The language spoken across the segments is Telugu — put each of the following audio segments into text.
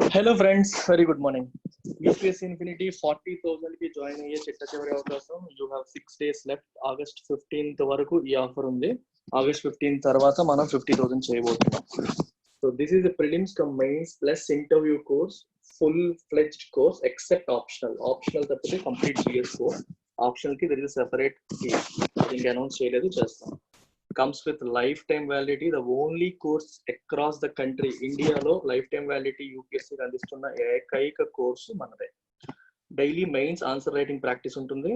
Hello friends, very good morning. UPSC Infinity 40,000 की జాయిన్ అయ్యే చిట్ట చివరి అవకాశం. You have 6 days left. August 15th వరకు ఈ ఆఫర్ ఉంది. August 15th తర్వాత మనం 50,000 చేయబోతున్నాం. So this is a prelims cum mains plus interview course, full fledged course except optional. Optional తప్పితే complete GS course. Optional కి there is a separate fee. ఇంకా అనౌన్స్ చేయలేదు, చేస్తాం. Comes with lifetime validity, the only course across the country India lo lifetime validity UPSC అందిస్తున్న ఏకైక కోర్సు మనదే. Daily mains answer writing practice ఉంటుంది.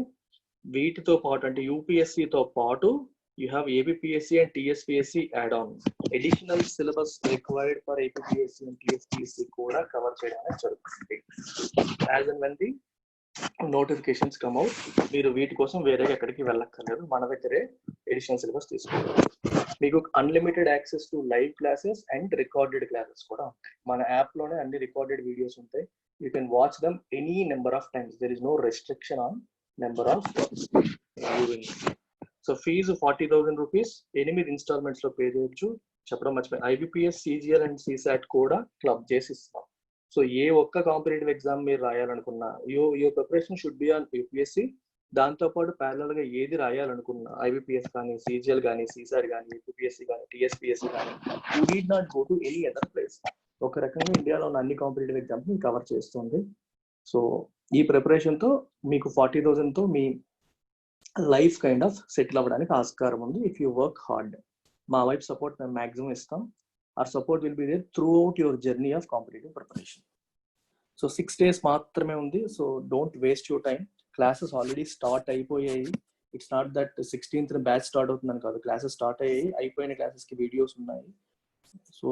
వీటితో పాటు అంటే యూపీఎస్సి తో పాటు you have APSC and TSPSC add on additional syllabus required for APSC and TSPSC కూడా కవర్ చేయడం జరుగుతుంది. As and when the notifications come out, మీరు వీటి కోసం వేరేగా ఎక్కడికి వెళ్ళక్కర్లేదు, మన దగ్గరే ఎడిషనల్ సిలబస్ తీసుకోవాలి. మీకు unlimited access to live classes and recorded classes కూడా ఉంటాయి. మన యాప్లోనే అన్ని రికార్డెడ్ వీడియోస్ ఉంటాయి. You can watch them any number of times. There is no restriction on number of viewing. So fee 40,000 rupees 8 installments లో పే చేయొచ్చు. చెప్పడం మర్చిపోయి, ఐబీపీఎస్, సిజిఎల్ అండ్ సిసాట్ కూడా క్లబ్ చేసి ఇస్తాం. సో ఏ ఒక్క కాంపిటేటివ్ ఎగ్జామ్ మీరు రాయాలనుకున్నా, your preparation should be on UPSC. దాంతోపాటు ప్యారలల్ గా ఏది రాయాలనుకున్నా, ఐబీపీఎస్ కానీ, సిజిఎల్ కానీ, సిసాట్ కానీ, యూపీఎస్సి కానీ, టీఎస్పీఎస్సి కానీ, you need not go to any other place. ఒక రకంగా ఇండియాలో ఉన్న అన్ని కాంపిటేటివ్ ఎగ్జామ్స్ కవర్ చేస్తుంది. సో ఈ ప్రిపరేషన్తో మీకు 40,000తో మీ లైఫ్ కైండ్ ఆఫ్ సెటిల్ అవ్వడానికి ఆస్కారం ఉంది. ఇఫ్ యూ వర్క్ హార్డ్, మా వైపు సపోర్ట్ మేము మ్యాక్సిమం ఇస్తాం. Our support will be there throughout your journey of competitive preparation. So 6 days మాత్రమే ఉంది. So don't waste your time. Classes already start అయిపోయాయి. It's not that 16th batch start అవుతుందని కాదు, క్లాసెస్ స్టార్ట్ అయ్యాయి. అయిపోయిన క్లాసెస్కి వీడియోస్ ఉన్నాయి. So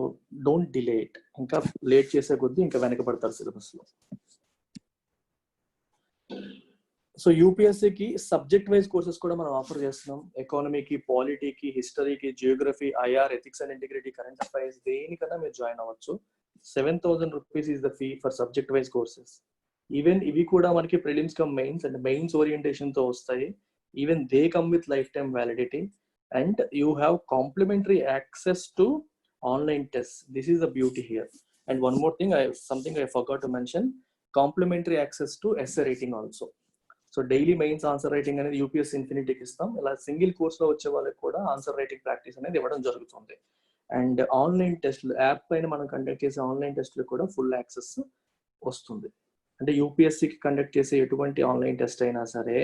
don't delay it. ఇంకా లేట్ చేసే కొద్దీ ఇంకా వెనకబడతారు సిలబస్లో. సో యూపీఎస్సీకి సబ్జెక్ట్ వైజ్ కోర్సెస్ కూడా మనం ఆఫర్ చేస్తున్నాం. ఎకానమీకి, పాలిటీకి, హిస్టరీకి, geography, IR, ethics and integrity, current affairs, దేనికన్నా మీరు జాయిన్ అవ్వచ్చు. 7,000 rupees is the fee for subject wise courses. Even ఇవి కూడా మనకి prelims cum mains and mains ఓరియంటేషన్తో వస్తాయి. Even they come with life time validity and you have complimentary access to online test. This is the beauty here. And one more thing, something I forgot to mention, complimentary access to essay writing also. So daily mains answer writing అనేది యూపీఎస్సీ ఇన్ఫినిటీకి ఇస్తాం. ఇలా సింగిల్ కోర్స్లో వచ్చే వాళ్ళకి కూడా ఆన్సర్ రైటింగ్ ప్రాక్టీస్ అనేది ఇవ్వడం జరుగుతుంది. అండ్ ఆన్లైన్ టెస్ట్లు, యాప్ పైన మనం కండక్ట్ చేసే ఆన్లైన్ టెస్ట్లు కూడా ఫుల్ యాక్సెస్ వస్తుంది. అంటే యూపీఎస్సీకి కండక్ట్ చేసే ఎటువంటి ఆన్లైన్ టెస్ట్ అయినా సరే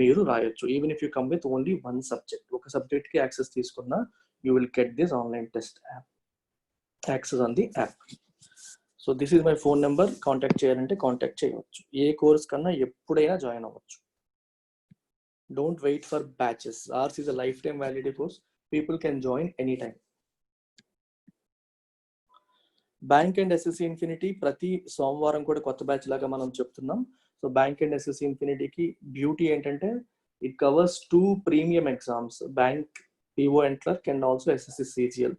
మీరు రాయొచ్చు. Even if you come with only one subject, ఒక సబ్జెక్ట్కి యాక్సెస్ తీసుకున్నా you will get this online test app access on the app. So this is my phone number. Contact చేయాలంటే కాంటాక్ట్ చేయవచ్చు. ఏ కోర్స్ కన్నా ఎప్పుడైనా జాయిన్ అవ్వచ్చు. Don't wait for batches. Ours is a life time validity course. People can join any time. Bank and SSC infinity ప్రతి సోమవారం కూడా కొత్త బ్యాచ్ లాగా మనం చెప్తున్నాం. సో బ్యాంక్ అండ్ ఎస్ఎస్సి ఇన్ఫినిటీకి బ్యూటీ ఏంటంటే it covers 2 premium exams, bank PO and clerk and also SSC CGL,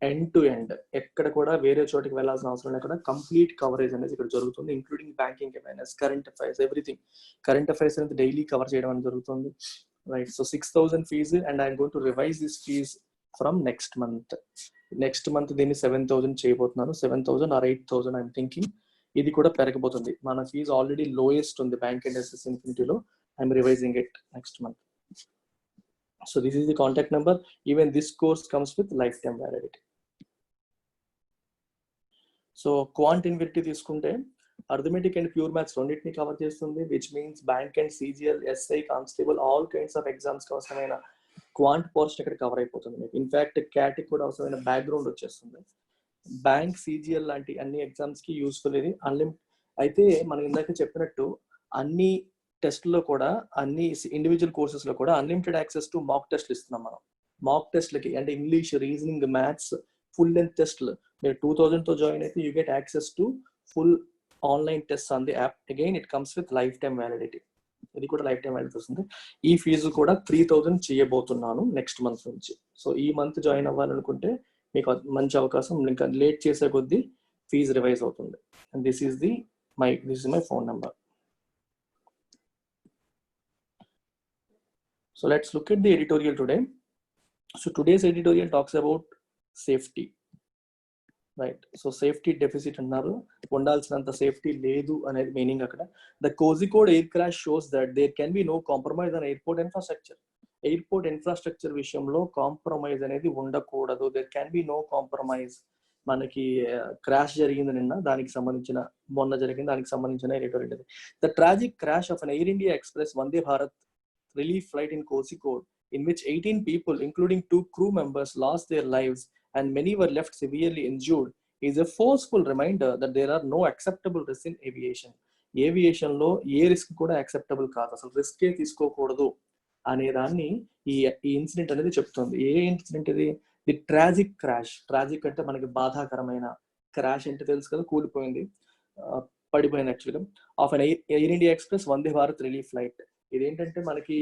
end to end. ఎక్కడ కూడా వేరే చోటికి వెళ్ళాల్సిన అవసరం లేకుండా కంప్లీట్ కవరేజ్ అనేది ఇక్కడ జరుగుతుంది, including banking awareness, current affairs, everything. Current affairs అనేది డైలీ కవర్ చేయడం అనేది జరుగుతుంది. Right. So 6,000 fees and I'm going to revise this fees from next month దీన్ని 7,000 చేయబోతున్నాను. 7,000 ఆర్ 8,000 ఐఎమ్ థింకింగ్. ఇది కూడా పెరగబోతుంది. మన ఫీజు ఆల్రెడీ లోయెస్ట్ ఉంది బ్యాంక్ అండ్ ఎస్ఎస్సి ఇన్ఫినిటీలో. I'm revising it next month. So this is the contact number. Even this course comes with lifetime validity. So quant infinity తీసుకుంటే అర్థమెటిక్ అండ్ ప్యూర్ మ్యాథ్స్ రెండింటిని కవర్ చేస్తుంది, which means bank and CGL, SI, constable, all kinds of ఎగ్జామ్స్కి అవసరమైన క్వాంట్ పోర్షన్ ఇక్కడ కవర్ అయిపోతుంది మీకు. ఇన్ఫాక్ట్ క్యాట్కి కూడా అవసరమైన బ్యాక్గ్రౌండ్ వచ్చేస్తుంది. బ్యాంక్, సిజిఎల్ లాంటి అన్ని ఎగ్జామ్స్కి యూస్ఫుల్ ఇది. అయితే మనం ఇందాక చెప్పినట్టు అన్ని టెస్ట్లో కూడా, అన్ని ఇండివిజువల్ కోర్సెస్లో కూడా అన్లిమిటెడ్ యాక్సెస్ టు మాక్ టెస్ట్లు ఇస్తున్నాం మనం. మాక్ టెస్ట్లకి అంటే English, reasoning, maths full length టెస్ట్లు మీరు 2,000తో జాయిన్ అయితే you get access to full online test on the app. Again it comes with life time validity. ఇది కూడా లైఫ్ టైమ్ వ్యాలిడిటీ వస్తుంది. ఈ ఫీజు కూడా 3,000 చేయబోతున్నాను నెక్స్ట్ మంత్ నుంచి. సో ఈ మంత్ జాయిన్ అవ్వాలనుకుంటే మీకు మంచి అవకాశం. ఇంకా లేట్ చేసే కొద్దీ ఫీజు రివైజ్ అవుతుంది. And this is my phone number. So let's look at the editorial today. So today's editorial talks about safety. Right. So safety deficit అన్నారు, ఉండాల్సినంత సేఫ్టీ లేదు అనేది మీనింగ్ అక్కడ. The Kozhikode air crash shows that there can be no compromise on airport infrastructure. Airport infrastructure విషయంలో కాంప్రమైజ్ అనేది ఉండకూడదు. There can be no compromise. మనకి క్రాష్ జరిగింది నిన్న, దానికి సంబంధించిన మొన్న జరిగింది దానికి సంబంధించిన editorial. The tragic crash of an Air India Express Vande Bharat relief flight in Kozhikode in which 18 people, including 2 crew members, lost their lives and many were left severely injured, is a forceful reminder that there are no acceptable risks in aviation. Aviation లో ఏ రిస్క్ కూడా యాక్సెప్టబుల్ కాదు, అసలు రిస్కే తీసుకోకూడదు అనే దాన్ని ఈ ఇన్సిడెంట్ అనేది చెప్తుంది. ఏ ఇన్సిడెంట్ ఇది? The tragic crash. ట్రాజిక్ అంటే మనకి బాధాకరమైన, క్రాష్ అంటే తెలుసు కదా, కూలిపోయింది, పడిపోయింది యాక్చువల్గా. Of an Air India Express Vande Bharat relief flight. ఇదేంటంటే మనకి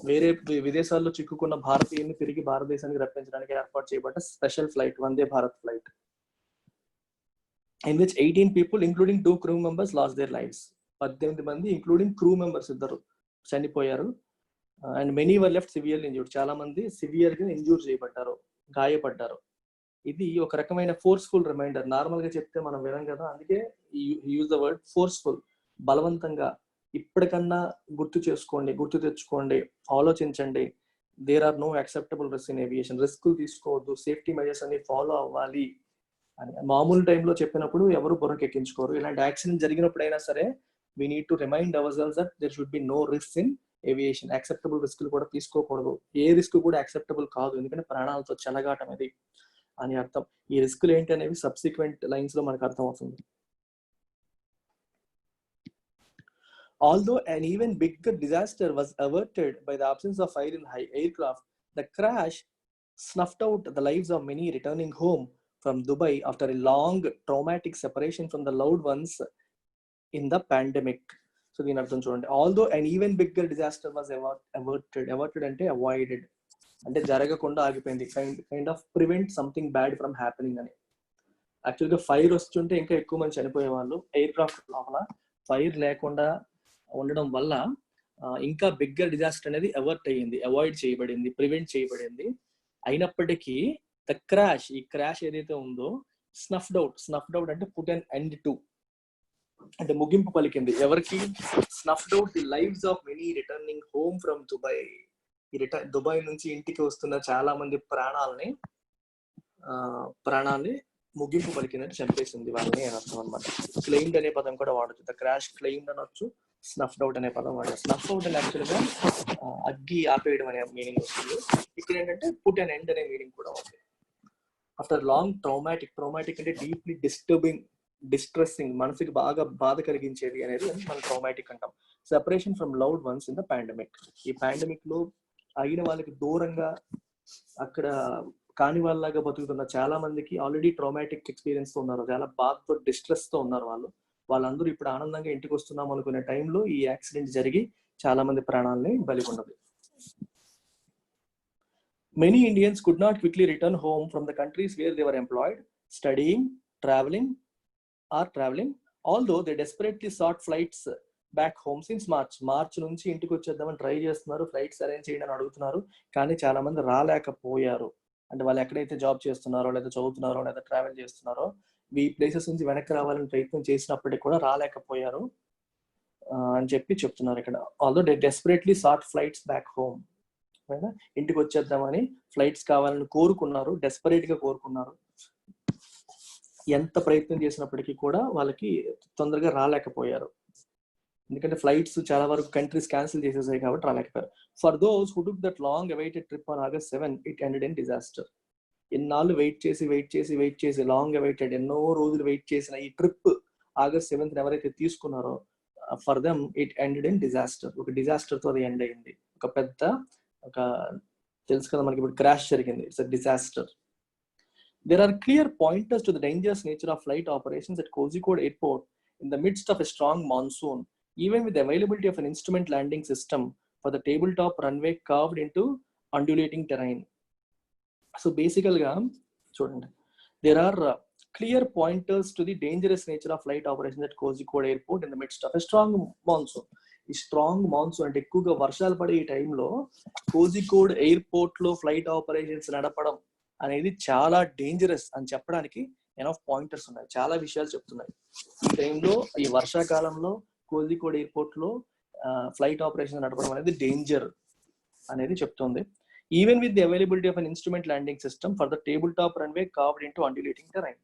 వేరే విదేశాల్లో చిక్కుకున్న భారతీయుల్ని తిరిగి భారతదేశానికి రప్పించడానికి ఏర్పాటు చేయబడ్డ special flight Vande Bharat flight. In which 18 people, including 2 crew members, lost their lives. 18 మంది ఇంక్లూడింగ్ క్రూ మెంబర్స్ ఇద్దరు చనిపోయారు. And many were left severely injured. చాలా మంది సివియర్ గా ఇంజూర్ చేయబడ్డారు, గాయపడ్డారు. ఇది ఒక రకమైన ఫోర్స్ఫుల్ రిమైండర్. నార్మల్ గా చెప్తే మనం వినం కదా, అందుకే యూజ్ ద వర్డ్ ఫోర్స్ఫుల్. బలవంతంగా ఇప్పటికన్నా గుర్తు చేసుకోండి, గుర్తు తెచ్చుకోండి, ఆలోచించండి. There are no acceptable risk in aviation. Risk తీసుకోవద్దు, సేఫ్టీ మెజర్స్ అన్ని ఫాలో అవ్వాలి అని మామూలు టైంలో చెప్పినప్పుడు ఎవరు బుర్రకు ఎక్కించుకోరు. ఇలాంటి యాక్సిడెంట్ జరిగినప్పుడైనా సరే we need to remind ourselves that there should be no risk in aviation. Acceptable రిస్క్లు కూడా తీసుకోకూడదు, ఏ రిస్క్ కూడా యాక్సెప్టబుల్ కాదు, ఎందుకంటే ప్రాణాలతో చెలగాటం ఇది అని అర్థం. ఈ రిస్క్లు ఏంటి అనేవి సబ్సిక్వెంట్ లైన్స్ లో మనకు అర్థం అవుతుంది. Although an even bigger disaster was averted by the absence of fire in the aircraft, the crash snuffed out the lives of many returning home from Dubai after a long traumatic separation from the loved ones in the pandemic. So దీని అర్థం చూడండి. Although an even bigger disaster was averted అంటే avoided, అంటే జరగకుండా ఆగిపోయింది, kind of prevent something bad from happening అని. యాక్చువల్గా ఫైర్ వస్తుంటే ఇంకా ఎక్కువ మంది చనిపోయే వాళ్ళు. ఎయిర్ క్రాఫ్ట్ లోపల ఫైర్ లేకుండా ఉండడం వల్ల ఇంకా బిగ్గర్ డిజాస్టర్ అనేది అవాయిడ్ చేయబడింది, ప్రివెంట్ చేయబడింది. అయినప్పటికీ ద క్రాష్, ఈ క్రాష్ ఏదైతే ఉందో స్నఫ్డ్ అవుట్ అంటే పుట్ అన్ ఎండ్ టు, అంటే ముగింపు పలికింది. ఎవరికి? Snuffed out the lives of many returning home from Dubai. Dubai నుంచి ఇంటికి వస్తున్న చాలా మంది ప్రాణాన్ని ముగింపు పలికిందంటే చంపేసింది వాళ్ళని అని అర్థం అనమాట. క్లెయిమ్డ్ అనే పదం కూడా వాడచ్చు. ద క్రాష్ క్లెయిమ్డ్ అనొచ్చు, స్నఫ్డ్ అవుట్ అనే పదం వాడారు. స్నఫ్ అవుట్ అని యాక్చువల్గా అగ్గి ఆపేయడం అనే మీనింగ్ వస్తుంది. ఇక్కడ ఏంటంటే పుట్ అండ్ ఎండ్ అనే మీనింగ్ కూడా ఉంది. ఆఫ్టర్ లాంగ్ ట్రామాటిక్ అంటే డీప్లీ డిస్టర్బింగ్, డిస్ట్రెస్సింగ్, మనసుకి బాగా బాధ కలిగించేది అనేది మనం ట్రామాటిక్ అంటాం. Separation from loved ones in the pandemic. ఈ పాండమిక్ లో అయిన వాళ్ళకి దూరంగా, అక్కడ కాని వాళ్ళలాగా బతుకుతున్న చాలా మందికి ఆల్రెడీ ట్రామాటిక్ ఎక్స్పీరియన్స్ తో ఉన్నారు, చాలా బాధతో డిస్ట్రెస్ తో ఉన్నారు వాళ్ళందరూ ఇప్పుడు ఆనందంగా ఇంటికి వస్తున్నాం అనుకునే టైంలో ఈ యాక్సిడెంట్ జరిగి చాలా మంది ప్రాణాలని బలిగొన్నది. Many Indians could not quickly return home from the countries where they were employed, studying, traveling, although they desperately sought flights back home since March నుంచి ఇంటికి వచ్చేద్దామని ట్రై చేస్తున్నారు, ఫ్లైట్స్ అరేంజ్ చేయండి అని అడుగుతున్నారు. కానీ చాలా మంది రాలేకపోయారు. అంటే వాళ్ళు ఎక్కడైతే జాబ్ చేస్తున్నారో, లేదా చదువుతున్నారో, లేదా ట్రావెల్ చేస్తున్నారో, ఈ ప్లేసెస్ నుంచి వెనక్కి రావాలని ప్రయత్నం చేసినప్పటికీ కూడా రాలేకపోయారు అని చెప్తున్నారు ఇక్కడ. Although they desperately sought flights back home. ఇంటికి వచ్చేద్దామని ఫ్లైట్స్ కావాలని కోరుకున్నారు, డెస్పరేట్ గా కోరుకున్నారు. ఎంత ప్రయత్నం చేసినప్పటికీ కూడా వాళ్ళకి తొందరగా రాలేకపోయారు, ఎందుకంటే ఫ్లైట్స్ చాలా వరకు కంట్రీస్ క్యాన్సిల్ చేసేసాయి కాబట్టి రాలేకపోయారు. For those who took that long awaited trip on August 7, it ended in disaster. ఎన్నాళ్ళు వెయిట్ చేసి లాంగ్ అవైటెడ్, ఎన్నో రోజులు వెయిట్ చేసిన ఈ ట్రిప్ August 7 ఎవరైతే తీసుకున్నారో, for them it ended in disaster. ఒక డిజాస్టర్ తో అది ఎండ్ అయింది. ఒక తెలుసు కదా మనకి ఇప్పుడు క్రాష్ జరిగింది, it's a disaster. There are clear pointers to the dangerous nature of flight operations at Kozhikode Airport in the midst of a strong monsoon, even with the availability of an instrument landing system for the tabletop runway carved into undulating terrain. So basically, there are clear pointers to the dangerous nature of flight operations at Kozhikode Airport in the midst of a strong monsoon. ఈ స్ట్రాంగ్ మాన్సూన్ అంటే ఎక్కువగా వర్షాలు పడే ఈ టైంలో కోజికోడ్ ఎయిర్పోర్ట్ లో ఫ్లైట్ ఆపరేషన్స్ నడపడం అనేది చాలా డేంజరస్ అని చెప్పడానికి ఎనఫ్ పాయింటర్స్ ఉన్నాయి, చాలా విషయాలు చెప్తున్నాయి. ఈ టైంలో ఈ వర్షాకాలంలో కోజికోడ్ ఎయిర్పోర్ట్ లో ఫ్లైట్ ఆపరేషన్ నడపడం అనేది డేంజర్ అనేది చెప్తుంది. Even with the availability of an instrument landing system for the table top runway carved into undulating terrain.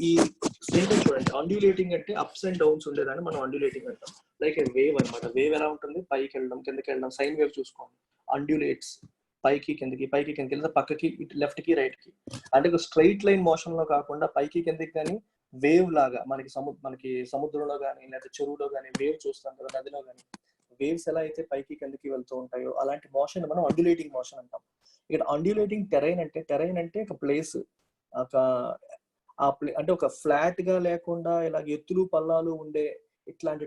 ఈ స్టేట్మెంట్ చూడండి, అండ్యులేటింగ్ అంటే అప్స్ అండ్ డౌన్స్ ఉండేదాన్ని మనం అండ్యులేటింగ్ అంటాం. లైక్ ఏ వేవ్ అనమాట. వేవ్ ఎలా ఉంటుంది, పైకి వెళ్ళడం కిందకి వెళ్ళడం, సైన్ వేవ్ చూసుకోండి, అండ్యులేట్స్, పైకి కిందకి వెళ్తే పక్కకి, లెఫ్ట్ కి రైట్ కి. అంటే ఒక స్ట్రైట్ లైన్ మోషన్ లో కాకుండా పైకి కిందకి కానీ వేవ్ లాగా మనకి సముద్రంలో కానీ లేదా చెరువులో కానీ వేవ్ చూస్తాం కదా, నదిలో కానీ వేవ్స్ ఎలా అయితే పైకి కిందకి వెళ్తూ ఉంటాయో అలాంటి మోషన్ మనం అండ్యులేటింగ్ మోషన్ అంటాం. ఇక్కడ అండ్యులేటింగ్ టెరైన్ అంటే ఒక ప్లేస్, ఒక అంటే ఒక ఫ్లాట్ గా లేకుండా ఇలా ఎత్తులు పల్లాలు ఉండే ఇలాంటి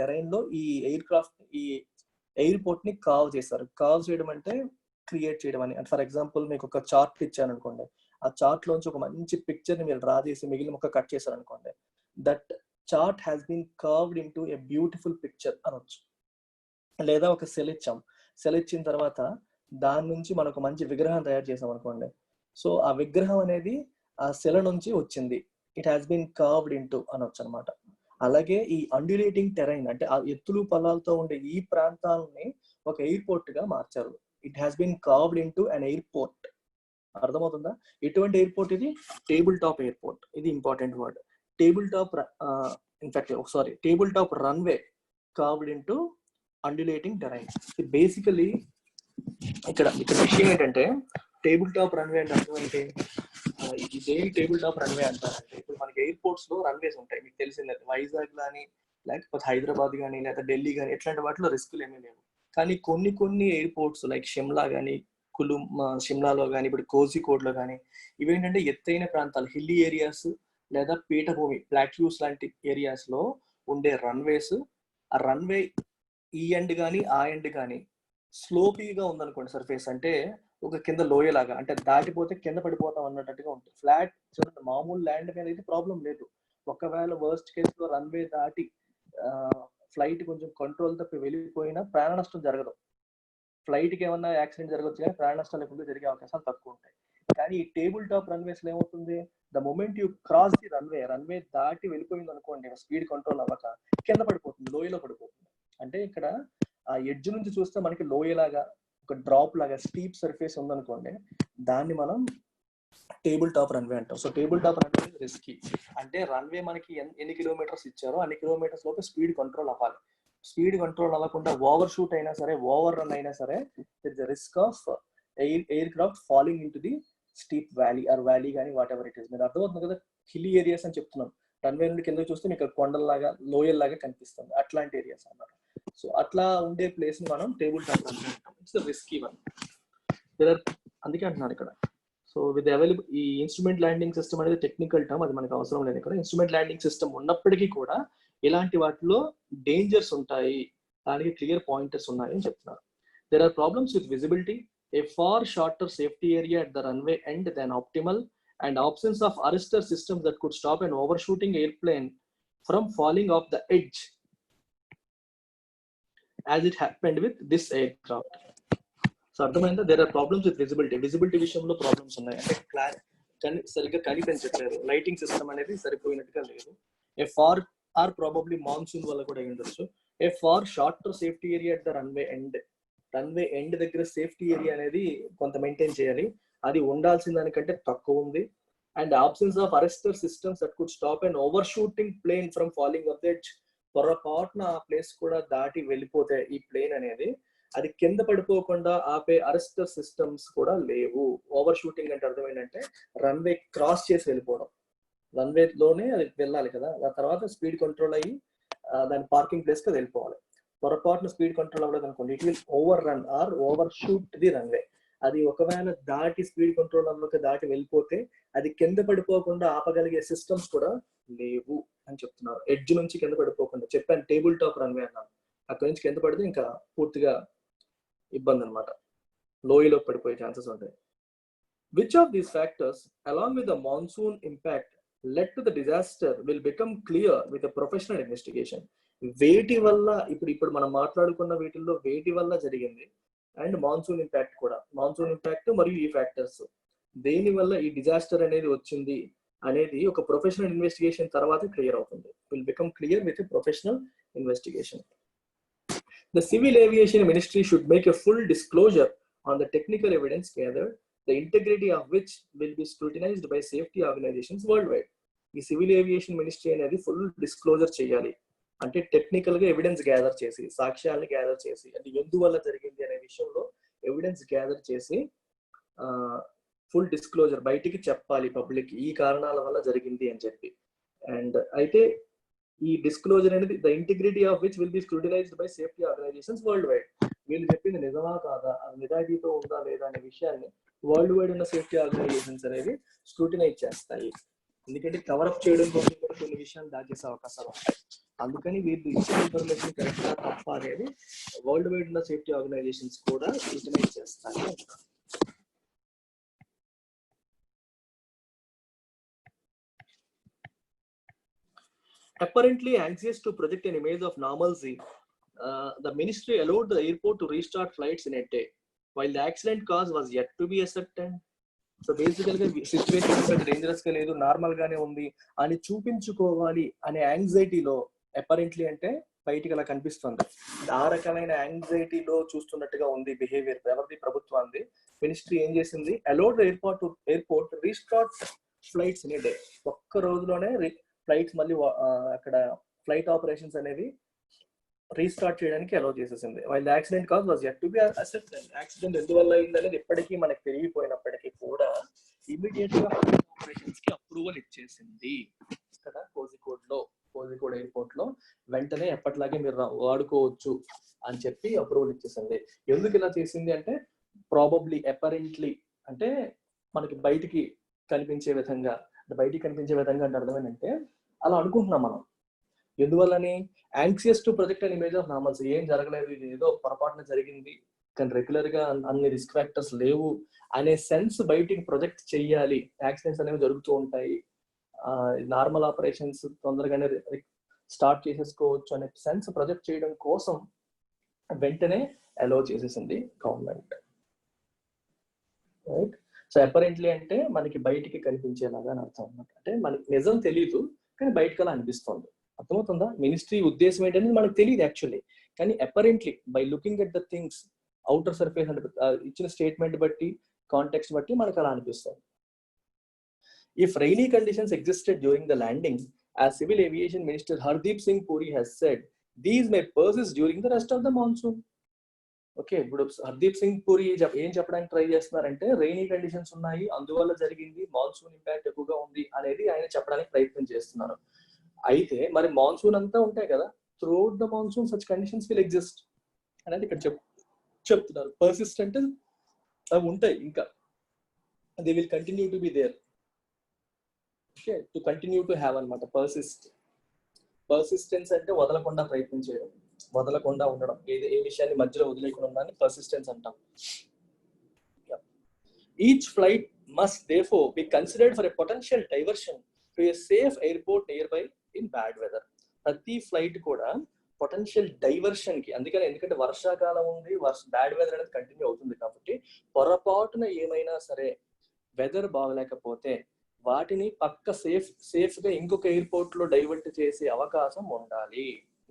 టెరైన్ లో ఈ ఎయిర్పోర్ట్ ని కావ్ చేస్తారు. కావ్ చేయడం అంటే క్రియేట్ చేయడం అని. ఫర్ ఎగ్జాంపుల్ మీకు ఒక చార్ట్ ఇచ్చాను అనుకోండి, ఆ చార్ట్ లోంచి ఒక మంచి పిక్చర్ ని మీరు డ్రా చేసి మిగిలిన ఒక కట్ చేశారు అనుకోండి, that chart has been curved into a beautiful picture అనొచ్చు. లేదా ఒక సెల్ ఇచ్చిన తర్వాత దాని నుంచి మనకు మంచి విగ్రహం తయారు చేసాం అనుకోండి, సో ఆ విగ్రహం అనేది ఆ సెల నుంచి వచ్చింది, it has been curved into అనొచ్చు అనమాట. అలాగే ఈ అండ్యులేటింగ్ టెరైన్ అంటే ఆ ఎత్తులు పల్లాలతో ఉండే ఈ ప్రాంతాలని ఒక ఎయిర్పోర్ట్ గా మార్చారు. It has been curved into an airport. అర్థమవుతుందా? ఎటువంటి ఎయిర్పోర్ట్ ఇది? Table top airport. ఇది important word. Table top runway curved into undulating terrain. Basically ఇక్కడ విషయం ఏంటంటే, టేబుల్ టాప్ రన్వే అంటే అర్థం ఏంటి? ఇదేం టేబుల్ టాప్ రన్వే అంటారంటే, ఇప్పుడు మనకి ఎయిర్పోర్ట్స్ లో రన్వేస్ ఉంటాయి, మీకు తెలిసిందే. వైజాగ్ కానీ లేకపోతే హైదరాబాద్ కానీ లేదా ఢిల్లీ కానీ ఇట్లాంటి వాటిలో రిస్కులు ఏమీ లేవు. కానీ కొన్ని ఎయిర్పోర్ట్స్ లైక్ షిమ్లా కానీ షిమ్లాలో కానీ ఇప్పుడు కోజికోడ్ లో కానీ ఇవేంటంటే ఎత్తైన ప్రాంతాలు, హిల్లీ ఏరియాస్ లేదా పీఠభూమి ప్లాట్యూస్ లాంటి ఏరియాస్ లో ఉండే రన్వేస్, ఆ రన్వే ఈ ఎండ్ కానీ ఆ ఎండ్ కానీ స్లోపీగా ఉందనుకోండి, సర్ఫేస్ అంటే ఒక కింద లోయలాగా, అంటే దాటిపోతే కింద పడిపోతాం అన్నట్టుగా ఉంటుంది. ఫ్లాట్ చూడండి, మామూలు ల్యాండ్ మీద అయితే ప్రాబ్లం లేదు. ఒకవేళ వర్స్ట్ కేస్ లో రన్వే దాటి ఫ్లైట్ కొంచెం కంట్రోల్ తప్పి వెళ్ళిపోయినా ప్రాణ నష్టం జరగదు. ఫ్లైట్ కి ఏమన్నా యాక్సిడెంట్ జరగచ్చు కానీ ప్రాణ నష్టం లేకుండా జరిగే అవకాశాలు తక్కువ ఉంటాయి. కానీ ఈ టేబుల్ టాప్ రన్వేస్ లో ఏమవుతుంది, the moment you cross the runway దాటి వెళ్ళిపోయింది అనుకోండి, స్పీడ్ కంట్రోల్ అవ్వక కింద పడిపోతుంది, లోయలో పడిపోతుంది. అంటే ఇక్కడ ఆ ఎడ్జ్ నుంచి చూస్తే మనకి లోయలాగా ఒక డ్రాప్ లాగా స్టీప్ సర్ఫేస్ ఉందనుకోండి, దాన్ని మనం టేబుల్ టాప్ రన్వే అంటాం. So table top runway risky. అంటే రన్వే మనకి ఎన్ని కిలోమీటర్స్ ఇచ్చారో అన్ని కిలోమీటర్స్ లోపు స్పీడ్ కంట్రోల్ అవ్వాలి. స్పీడ్ కంట్రోల్ అవ్వకుండా ఓవర్ షూట్ అయినా సరే, ఓవర్ రన్ అయినా సరే, it's the risk of air craft falling in to the steep valley కానీ వాట్ ఎవర్ ఇట్ ఇస్. మీరు అర్థమవుతుంది కదా, హిల్లీ ఏరియాస్ అని చెప్తున్నాం. రన్వే నుండి కింద చూస్తే మీకు కొండల్లాగా లోయల్లాగా కనిపిస్తుంది, అట్లాంటి ఏరియాస్ అన్నమాట. సో అట్లా ఉండే ప్లేస్ ని మనం టేబుల్ టాప్ రన్వే అంటాం. It's risky one. అందుకే అంటున్నాను ఇక్కడ. సో విత్ అవైలబుల్ ఈ ఇన్స్ట్రుమెంట్ ల్యాండింగ్ సిస్టమ్ అనేది టెక్నికల్ టర్మ్, అది మనకు అవసరం లేదు ఇక్కడ. ఇన్స్ట్రుమెంట్ ల్యాండింగ్ సిస్టమ్ ఉన్నప్పటికీ కూడా ఇలాంటి వాటిలో డేంజర్స్ ఉంటాయి, దానికి క్లియర్ పాయింటర్స్ ఉన్నాయి అని చెప్తున్నారు. There are problems with visibility, a far shorter safety area at the runway end than optimal, and absence of arrestor systems that could stop an overshooting airplane from falling off the edge, as it happened with this aircraft. So అర్థమైందా? There are problems with visibility విషయంలో ప్రాబ్లమ్స్ ఉన్నాయి. అంటే సరిగ్గా కనిపించట్లేదు, లైటింగ్ సిస్టమ్ అనేది సరిపోయినట్టుగా లేదు. A far or probably monsoon వల్ల కూడా ఉండొచ్చు. A far shorter safety area at the runway end దగ్గర సేఫ్టీ ఏరియా అనేది కొంత మెయింటైన్ చేయాలి, అది ఉండాల్సిన దానికంటే తక్కువ ఉంది. And absence of arrester systems that could stop and overshooting plane from falling off the edge. పొరపాటున ఆ ప్లేస్ కూడా దాటి వెళ్ళిపోతే ఈ ప్లేన్ అనేది, అది కింద పడిపోకుండా ఆపే అరెస్టర్ సిస్టమ్స్ కూడా లేవు. ఓవర్ షూటింగ్ అంటే అర్థం ఏంటంటే రన్వే క్రాస్ చేసి వెళ్ళిపోవడం, రన్వే లోనే అది వెళ్ళాలి కదా, ఆ తర్వాత స్పీడ్ కంట్రోల్ అయ్యి దాని పార్కింగ్ ప్లేస్ కి వెళ్ళిపోవాలి. పొరపాటున స్పీడ్ కంట్రోల్ అవ్వలేదు అనుకోండి, it will overrun or overshoot the runway. అది ఒకవేళ దాటి స్పీడ్ కంట్రోల్ అవ్వక దాటి వెళ్ళిపోతే అది కింద పడిపోకుండా ఆపగలిగే సిస్టమ్స్ కూడా లేవు అని చెప్తున్నారు. ఎడ్జ్ నుంచి కింద పడిపోకుండా చెప్పాను, టేబుల్ టాప్ రన్వే అన్నాను, అక్కడి నుంచి కింద పడితే ఇంకా పూర్తిగా ఇబ్బంది అనమాట, లోయలో పడిపోయే ఛాన్సెస్ ఉంటాయి. Which of these factors, along with the monsoon impact, led to the disaster will become clear with a professional investigation. వేటి వల్ల ఇప్పుడు మనం మాట్లాడుకున్న వీటిల్లో వేటి వల్ల జరిగింది అండ్ మాన్సూన్ ఇంపాక్ట్ కూడా, మాన్సూన్ ఇంపాక్ట్ మరియు ఈ ఫ్యాక్టర్స్ దేని వల్ల ఈ డిజాస్టర్ అనేది వచ్చింది అనేది ఒక ప్రొఫెషనల్ ఇన్వెస్టిగేషన్ తర్వాత క్లియర్ అవుతుంది. Will become clear with professional investigation. The Civil Aviation Ministry should make a full disclosure on the technical evidence gathered, the integrity of which will be scrutinized by safety organizations worldwide. ఈ సివిల్ ఏవియేషన్ మినిస్ట్రీ అనేది ఫుల్ డిస్క్లోజర్ చేయాలి. అంటే టెక్నికల్ గా ఎవిడెన్స్ గ్యాదర్ చేసి, సాక్ష్యాలను గ్యాదర్ చేసి, అది ఎందువల్ల జరిగింది అనే విషయంలో ఎవిడెన్స్ గ్యాదర్ చేసి ఫుల్ డిస్క్లోజర్ బయటికి చెప్పాలి పబ్లిక్, ఈ కారణాల వల్ల జరిగింది అని చెప్పి. అండ్ అయితే ఈ డిస్క్లోజర్ అనేది the integrity of which will be scrutinised by safety organisations worldwide. వీళ్ళు చెప్పింది నిజమా కాదా, అది నిజాయితీతో ఉందా లేదా అనే విషయాన్ని వరల్డ్ వైడ్ ఉన్న సేఫ్టీ ఆర్గనైజేషన్స్ అనేవి స్క్రూటినైజ్ చేస్తాయి. ఎందుకంటే కవరప్ చేయడం కోసం కూడా కొన్ని విషయాలు దాచేసే అవకాశాలు ఉంటాయి. అందుకని వీళ్ళు ఇచ్చిన ఇన్ఫర్మేషన్ కరెక్టా తప్ప అనేది వరల్డ్ వైడ్ ఉన్న సేఫ్టీ ఆర్గనైజేషన్స్ కూడా స్క్రూటినైజ్ చేస్తాయి. Apparently anxious to project an image of normalcy, the ministry allowed the airport to restart flights in a day, while the accident cause was yet to be ascertained. So basically situation dangerous గా లేదు, నార్మల్ గానే ఉంది అని చూపించుకోవాలి అనే యాంగ్జైటీలో, అపరెంట్లీ అంటే బయటికి అలా కనిపిస్తుంది, ఆ రకమైన యాంగ్జైటీలో చూస్తున్నట్టుగా ఉంది బిహేవియర్ ఎవరిది, ప్రభుత్వాన్ని. మినిస్ట్రీ ఏం చేసింది, allowed airport restart flights in a day, ఒక్క రోజులోనే ఫ్లైట్స్ మళ్ళీ అక్కడ ఫ్లైట్ ఆపరేషన్స్ అనేవి రీస్టార్ట్ చేయడానికి అలౌ చేసేసింది. While the accident cause was yet to be accepted. Accident ఎందువల్ల అయింది అనేది ఎప్పటికీ మనకు తెలియపోయినప్పటికీ కూడా ఇమీడియట్ గా ఆపరేషన్స్ కి అప్రూవల్ ఇచ్చేసింది. ఇక్కడ కోజికోడ్ ఎయిర్పోర్ట్ లో వెంటనే ఎప్పటిలాగే మీరు వాడుకోవచ్చు అని చెప్పి అప్రూవల్ ఇచ్చేసింది. ఎందుకు ఇలా చేసింది అంటే ప్రాబబ్లీ అపరెంట్లీ అంటే మనకి బయటికి కనిపించే విధంగా అంటే అర్థం ఏంటంటే అలా అనుకుంటున్నాం మనం. ఎందువల్లని, anxious to project an image of normalcy, ఏం జరగలేదు, ఇది ఏదో పొరపాటున జరిగింది, కానీ రెగ్యులర్ గా అన్ని రిస్క్ ఫ్యాక్టర్స్ లేవు అనే సెన్స్ బయటికి ప్రొజెక్ట్ చెయ్యాలి. యాక్సిడెంట్స్ అనేవి జరుగుతూ ఉంటాయి, నార్మల్ ఆపరేషన్స్ తొందరగానే స్టార్ట్ చేసేసుకోవచ్చు అనే సెన్స్ ప్రొజెక్ట్ చేయడం కోసం వెంటనే అలౌ చేసేసింది గవర్నమెంట్. రైట్. సో అపరెంట్లీ అంటే మనకి బయటికి కనిపించేలాగా అని అర్థం అన్నమాట. అంటే మనకి నిజం తెలియదు కానీ బయటకు అలా అనిపిస్తుంది. అర్థమవుతుందా? మినిస్ట్రీ ఉద్దేశం ఏంటనేది మనకు తెలియదు యాక్చువల్లీ, కానీ apparently by looking at the things outer surface అంటే ఇచ్చిన స్టేట్మెంట్ బట్టి, కాంటెక్స్ట్ బట్టి మనకు అలా అనిపిస్తుంది. If rainy conditions existed during the landing, as Civil Aviation Minister Hardeep Singh Puri has said, these may persist during the rest of the monsoon. Okay, ఇప్పుడు హర్దీప్ సింగ్ పూరి ఏం చెప్పడానికి ట్రై చేస్తున్నారంటే రైనీ కండిషన్స్ ఉన్నాయి, అందువల్ల జరిగింది, మాన్సూన్ ఇంపాక్ట్ ఎక్కువగా ఉంది అనేది ఆయన చెప్పడానికి ప్రయత్నం చేస్తున్నారు. అయితే మరి మాన్సూన్ అంతా ఉంటాయి కదా, throughout the monsoon such conditions will exist అనేది ఇక్కడ చెప్తున్నారు. పర్సిస్టెంట్ అవి ఉంటాయి, ఇంకా they will continue to be there. Okay, to continue to have అన్నమాట. పర్సిస్టెన్స్ అంటే వదలకుండా ప్రయత్నం చేయడం, వదలకుండా ఉండడం, ఏ విషయాన్ని మధ్యలో వదిలేకుండా ఉండడాన్ని పర్సిస్టెన్స్ అంటాం. Each flight must therefore be considered for a potential diversion to a safe airport nearby in bad weather. ప్రతి ఫ్లైట్ కూడా పొటెన్షియల్ డైవర్షన్ కి, ఎందుకంటే వర్షాకాలం ఉంది, బ్యాడ్ వెదర్ అనేది కంటిన్యూ అవుతుంది కాబట్టి పొరపాటున ఏమైనా సరే వెదర్ బాగలేకపోతే వాటిని పక్క సేఫ్ గా ఇంకొక ఎయిర్పోర్ట్ లో డైవర్ట్ చేసే అవకాశం ఉండాలి.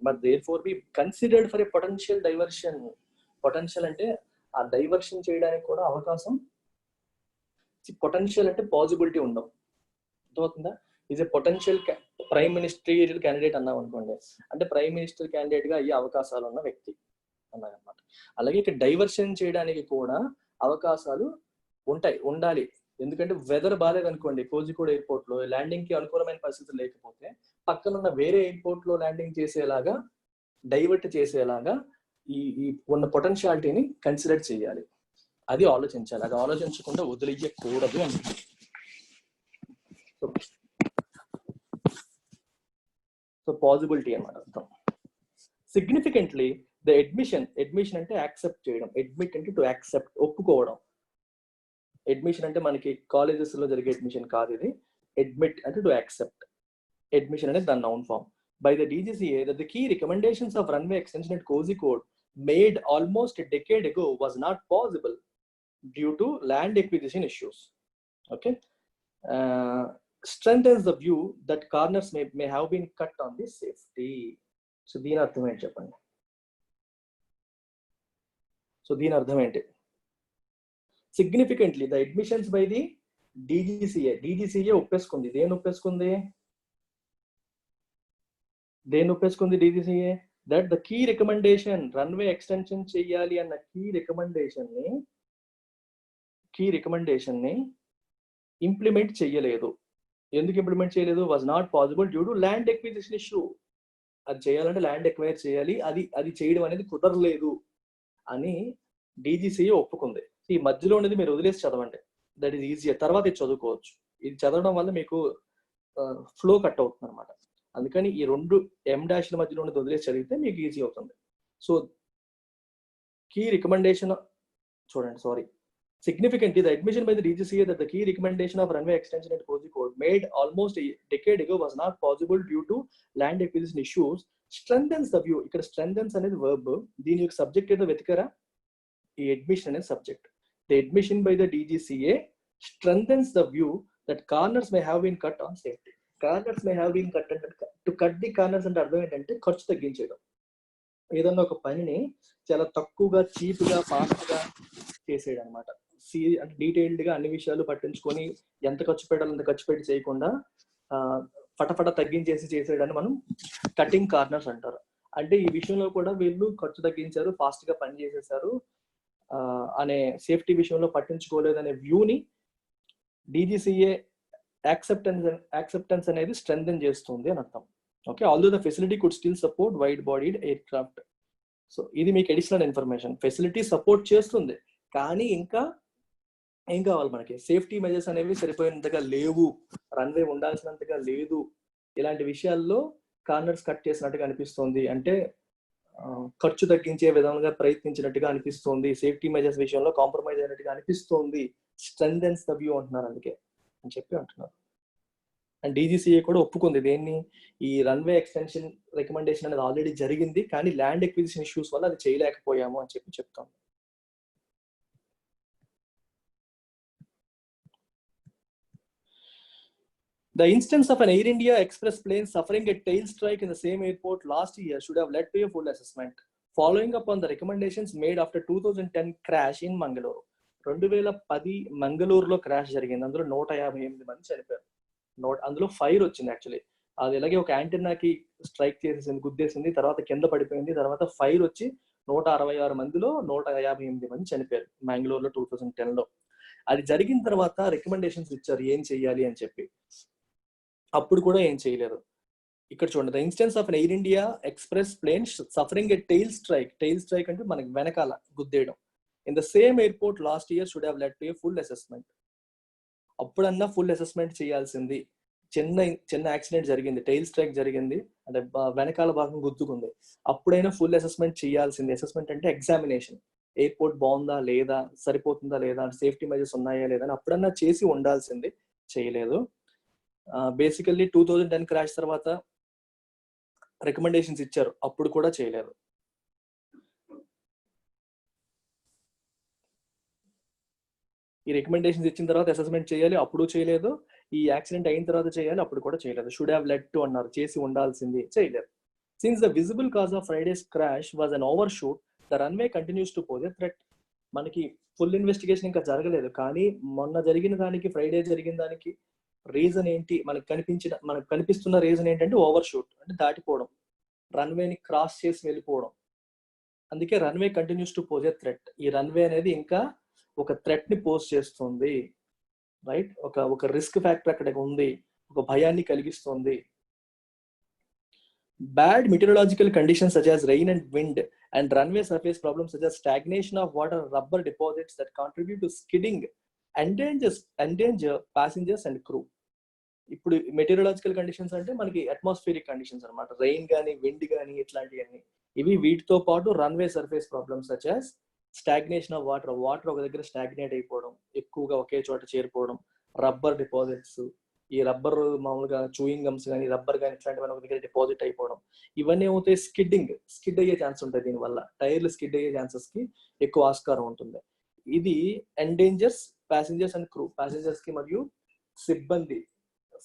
But therefore be considered for a potential diversion. Potential అంటే ఆ డైవర్షన్ చేయడానికి కూడా అవకాశం, పొటెన్షియల్ అంటే పాసిబిలిటీ ఉండవు. అర్థమవుతుందా? Is a potential prime ministerial candidate అన్నాం అనుకోండి, అంటే ప్రైమ్ మినిస్టర్ క్యాండిడేట్ గా అయ్యే అవకాశాలు ఉన్న వ్యక్తి అన్నమాట. అలాగే ఇక్కడ డైవర్షన్ చేయడానికి కూడా అవకాశాలు ఉండాలి. ఎందుకంటే వెదర్ బాగాలేదనుకోండి, కోజికోడ్ ఎయిర్పోర్ట్ లో ల్యాండింగ్ కి అనుకూలమైన పరిస్థితులు లేకపోతే పక్కనున్న వేరే ఎయిర్పోర్ట్ లో ల్యాండింగ్ చేసేలాగా, డైవర్ట్ చేసేలాగా ఈ ఉన్న పొటెన్షియాలిటీని కన్సిడర్ చేయాలి. అది ఆలోచించాలి. అది ఆలోచించకుండా వదిలేయకూడదు అని. సో పాసిబిలిటీ అన్నమాట అర్థం. సిగ్నిఫికెంట్లీ ద అడ్మిషన్ అంటే యాక్సెప్ట్ చేయడం, అడ్మిట్ అంటే టు యాక్సెప్ట్, ఒప్పుకోవడం. అడ్మిషన్ అంటే మనకి కాలేజెస్ లో జరిగే అడ్మిషన్ కాదు ఇది. అడ్మిట్ అంటే టు యాక్సెప్ట్. అడ్మిషన్ అనేది దాని noun form. By the DGCA that the key recommendations of runway extension at Kozhikode made almost a decade ago was not possible due to land acquisition issues. Okay, strengthens the view that corners may have been cut on the safety. So దీని అర్థం ఏంటి చెప్పండి? సో దీని అర్థం ఏంటి? Significantly the admissions by the DGCA ఒప్పేసుకుంది. దేని ఒప్పేసుకుంది? DGCA that the key recommendation runway extension చెయ్యాలి అన్న కీ రికమెండేషన్ ని ఇంప్లిమెంట్ చెయ్యలేదు. ఎందుకు ఇంప్లిమెంట్ చేయలేదు? Was not possible due to land acquisition issue. అది చేయాలంటే ల్యాండ్ ఎక్వైర్ చేయాలి, అది చేయడం అనేది కుదరలేదు అని డీజీసీఏ ఒప్పుకుంది. ఈ మధ్యలో ఉన్నది మీరు వదిలేసి చదవండి, దట్ ఈస్ ఈజీ. తర్వాత ఇది చదువుకోవచ్చు. ఇది చదవడం వల్ల మీకు ఫ్లో కట్ అవుతుంది అనమాట. అందుకని ఈ రెండు M-ల మధ్యలో ఉన్నది వదిలేసి చదివితే మీకు ఈజీ అవుతుంది. సో కీ రికమెండేషన్ చూడండి, sorry. Significantly, the admission by the DGCA that the key recommendation of runway extension at Kozhikode made almost a decade ago was not possible due to land acquisition issues strengthens the view. ఇక్కడ strengthens అనేది verb. దీని యొక్క సబ్జెక్ట్ ఏదో వెతికారా? ఈ admission అనేది subject. The admission by the DGCA strengthens the view that corners may have been cut on safety. Corners may have been cut. To cut the corners అంటే అర్థం ఏంటంటే ఖర్చు తగ్గించేయడం. ఏదన్నా ఒక పనిని చాలా తక్కువగా, చీప్గా, ఫాస్ట్గా చేసేయడం అనమాట. అంటే డీటెయిల్డ్ గా అన్ని విషయాలు పట్టించుకొని ఎంత ఖర్చు పెట్టాలో అంత ఖర్చు పెట్టి చేయకుండా ఫటఫట తగ్గించేసి చేసేయడాన్ని మనం కటింగ్ కార్నర్స్ అంటారు. అంటే ఈ విషయంలో కూడా వీళ్ళు ఖర్చు తగ్గించారు, ఫాస్ట్ గా పని చేసేసారు అనే, సేఫ్టీ విషయంలో పట్టించుకోలేదనే వ్యూని డీజీసీఏ యాక్సెప్టెన్స్ అనేది స్ట్రెంథెన్ చేస్తుంది అని అర్థం. Okay, although the facility could still support wide bodied air craft. So ఇది మీకు అడిషనల్ ఇన్ఫర్మేషన్. ఫెసిలిటీ సపోర్ట్ చేస్తుంది, కానీ ఇంకా ఏం కావాలి మనకి? సేఫ్టీ మెజర్స్ అనేవి సరిపోయినంతగా లేవు, రన్వే ఉండాల్సినంతగా లేదు. ఇలాంటి విషయాల్లో కార్నర్స్ కట్ చేసినట్టుగా అనిపిస్తుంది, అంటే ఖర్చు తగ్గించే విధంగా ప్రయత్నించినట్టుగా అనిపిస్తుంది, సేఫ్టీ మెజర్స్ విషయంలో కాంప్రమైజ్ అయినట్టుగా అనిపిస్తుంది. స్ట్రెంథెన్స్ ద వ్యూ అంటున్నారు, అందుకే అని చెప్పి అంటున్నారు. అండ్ డీజీసీఏ కూడా ఒప్పుకుంది దేన్ని? ఈ రన్వే ఎక్స్టెన్షన్ రికమెండేషన్ అనేది ఆల్రెడీ జరిగింది, కానీ ల్యాండ్ ఎక్విజిషన్ ఇష్యూస్ వల్ల అది చేయలేకపోయాము అని చెప్పి చెప్తాం. The instance of an Air India Express plane suffering a tail strike in the same airport last year should have led to a full assessment, following up on the recommendations made after 2010 crash in Mangalore. 2010 మంగళూరులో crash జరిగింది. అందులో 158 మంది చనిపోయారు. అందులో ఫైర్ వచ్చింది. యాక్చువల్లీ అది ఎలాగే ఒక యాంటెన్నాకి స్ట్రైక్ చేసేసింది, గుద్దేసింది, తర్వాత కింద పడిపోయింది, తర్వాత ఫైర్ వచ్చి 166 మందిలో 158 మంది చనిపోయారు మంగళూరులో 2010లో. అది జరిగిన తర్వాత రికమెండేషన్స్ ఇచ్చారు ఏం చెయ్యాలి అని చెప్పి. అప్పుడు కూడా ఏం చేయలేదు. ఇక్కడ చూడండి, the instance of Air India Express plane suffering a tail strike అంటే మనకి వెనకాల గుద్దేయడం in the same airport last year should have led to a full assessment. అప్పుడన్నా ఫుల్ అసెస్మెంట్ చేయాల్సింది. చిన్న యాక్సిడెంట్ జరిగింది, టెయిల్ స్ట్రైక్ జరిగింది, అంటే వెనకాల భాగం గుద్దుకుంది, అప్పుడైనా ఫుల్ అసెస్మెంట్ చేయాల్సింది. అసెస్మెంట్ అంటే ఎగ్జామినేషన్, ఎయిర్పోర్ట్ బాగుందా లేదా, సరిపోతుందా లేదా, సేఫ్టీ మెజర్స్ ఉన్నాయా లేదా అని అప్పుడన్నా చేసి ఉండాల్సింది, చేయలేదు. బేసికల్లీ 2010 క్రాష్ తర్వాత రికమెండేషన్స్ ఇచ్చారు, అప్పుడు కూడా చేయలేదు. ఈ రికమెండేషన్స్ ఇచ్చిన తర్వాత అసెస్మెంట్ చేయాలి, అప్పుడు చేయలేదు. ఈ యాక్సిడెంట్ అయిన తర్వాత చేయాలి, అప్పుడు కూడా చేయలేదు. షుడ్ హ్యావ్ లెడ్ టు అన్నారు, చేసి ఉండాల్సింది, చేయలేదు. Since the visible cause of Fridays crash was an over shoot, the runway continues to pose a threat. మనకి ఫుల్ ఇన్వెస్టిగేషన్ ఇంకా జరగలేదు, కానీ మొన్న జరిగిన దానికి, ఫ్రైడే జరిగిన దానికి రీజన్ ఏంటి? మనకు కనిపిస్తున్న రీజన్ ఏంటంటే ఓవర్ షూట్, అంటే దాటిపోవడం, రన్వేని క్రాస్ చేసి వెళ్ళిపోవడం. అందుకే runway continues to pose a threat. ఈ రన్వే అనేది ఇంకా ఒక థ్రెట్ ని పోజ్ చేస్తుంది, రైట్? ఒక రిస్క్ ఫ్యాక్టర్ అక్కడ ఉంది, ఒక భయాన్ని కలిగిస్తుంది. Bad meteorological conditions such as rain and wind and runway surface problems such as stagnation of water, rubber deposits that contribute to skidding endanger passengers and crew. ఇప్పుడు మెటీరియలాజికల్ కండిషన్స్ అంటే మనకి అట్మాస్ఫియరిక్ కండిషన్స్ అనమాట. రెయిన్ కానీ, విండ్ కానీ, ఇట్లాంటివన్నీ. ఇవి వీటితో పాటు runway surface problems such as stagnation of water ఒక దగ్గర స్టాగ్నేట్ అయిపోవడం, ఎక్కువగా ఒకే చోట చేరిపోవడం, రబ్బర్ డిపాజిట్స్, ఈ రబ్బర్ మామూలుగా చూయింగ్ గమ్స్ కానీ, రబ్బర్ కానీ, ఇట్లాంటివన్నీ ఒక దగ్గర డిపాజిట్ అయిపోవడం. ఇవన్నీ ఏమవుతాయి? స్కిడ్ అయ్యే ఛాన్స్ ఉంటుంది. దీనివల్ల టైర్లు స్కిడ్ అయ్యే ఛాన్సెస్ కి ఎక్కువ ఆస్కారం ఉంటుంది. ఇది endangers passengers and crew, passengers కి మరియు సిబ్బంది,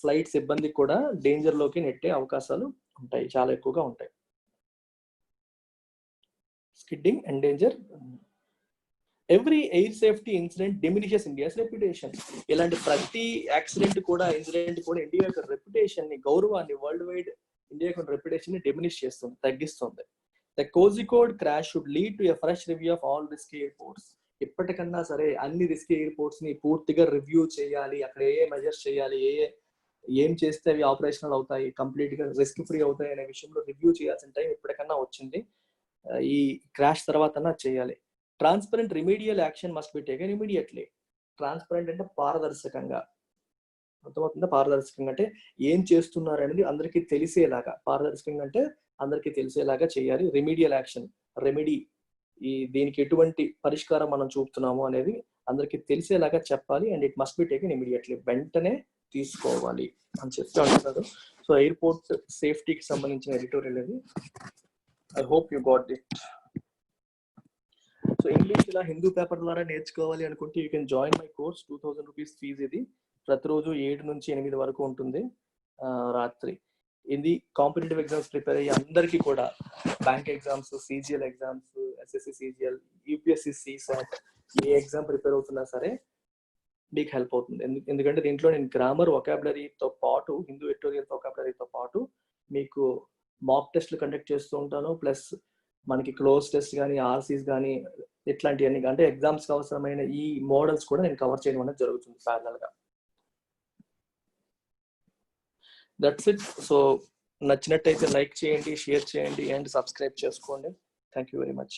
ఫ్లైట్ సిబ్బంది కూడా డేంజర్ లోకి నెట్టే అవకాశాలు ఉంటాయి, చాలా ఎక్కువగా ఉంటాయి. Skidding and danger. Every air safety incident డిమినిషెస్ India's reputation. ఇలాంటి ప్రతి యాక్సిడెంట్ కూడా, ఇన్సిడెంట్ కూడా ఇండియా యొక్క రెప్యుటేషన్ ని, గౌరవాన్ని, వరల్డ్ వైడ్ ఇండియా యొక్క రెప్యుటేషన్ ని డిమినిష్ చేస్తుంది, తగ్గిస్తుంది. The Kozhikode crash should lead to a fresh review of all risky airports. ఇప్పటికన్నా సరే అన్ని రిస్కీ ఎయిర్పోర్ట్స్ ని పూర్తిగా రివ్యూ చేయాలి, అక్కడ ఏ మెజర్స్ చేయాలి, ఏం చేస్తే అవి ఆపరేషనల్ అవుతాయి, కంప్లీట్ గా రిస్క్ ఫ్రీ అవుతాయి అనే విషయంలో రివ్యూ చేయాల్సిన టైం ఇప్పటికన్నా వచ్చింది. ఈ క్రాష్ తర్వాత చేయాలి. Transparent remedial action must be taken immediately. Transparent అంటే పారదర్శకంగా, అర్థమవుతుందా? పారదర్శకంగా అంటే ఏం చేస్తున్నారు అనేది అందరికీ తెలిసేలాగా, పారదర్శకంగా అంటే అందరికీ తెలిసేలాగా చేయాలి. రిమీడియల్ యాక్షన్, రెమెడీ, దీనికి ఎటువంటి పరిష్కారం మనం చూపుతున్నాము అనేది అందరికీ తెలిసేలాగా చెప్పాలి. And it must be taken immediately, వెంటనే తీసుకోవాలి అని చెప్తూ అంటున్నారు. సో ఎయిర్పోర్ట్ సేఫ్టీకి సంబంధించిన ఎడిటోరియల్ ఇది. I hope you got it. So English ఇలా హిందూ పేపర్ ద్వారా నేర్చుకోవాలి అనుకుంటే you can join my course. 2000 rupees fees ఇది. ప్రతిరోజు 7 నుంచి 8 వరకు ఉంటుంది రాత్రి. ఇది కాంపిటేటివ్ ఎగ్జామ్స్ ప్రిపేర్ అయ్యే అందరికీ కూడా, bank exams, CGL exams, SSC CGL, UPSC CSAT, ఏ ఎగ్జామ్ ప్రిపేర్ అవుతున్నా సరే మీకు హెల్ప్ అవుతుంది. ఎందుకంటే దీంట్లో నేను గ్రామర్ వొకాబులరీతో పాటు, హిందూ ఎడిటోరియల్ వొకాబులరీతో పాటు మీకు మాక్ టెస్ట్లు కండక్ట్ చేస్తూ ఉంటాను. ప్లస్ మనకి క్లోజ్ టెస్ట్ కానీ, ఆర్సీస్ కానీ, ఇట్లాంటివన్నీ అంటే ఎగ్జామ్స్కి అవసరమైన ఈ మోడల్స్ కూడా నేను కవర్ చేయడం అనేది జరుగుతుంది ప్యారలల్ గా. That's it. సో నచ్చినట్టయితే లైక్ చేయండి, షేర్ చేయండి అండ్ సబ్స్క్రైబ్ చేసుకోండి. Thank you very much.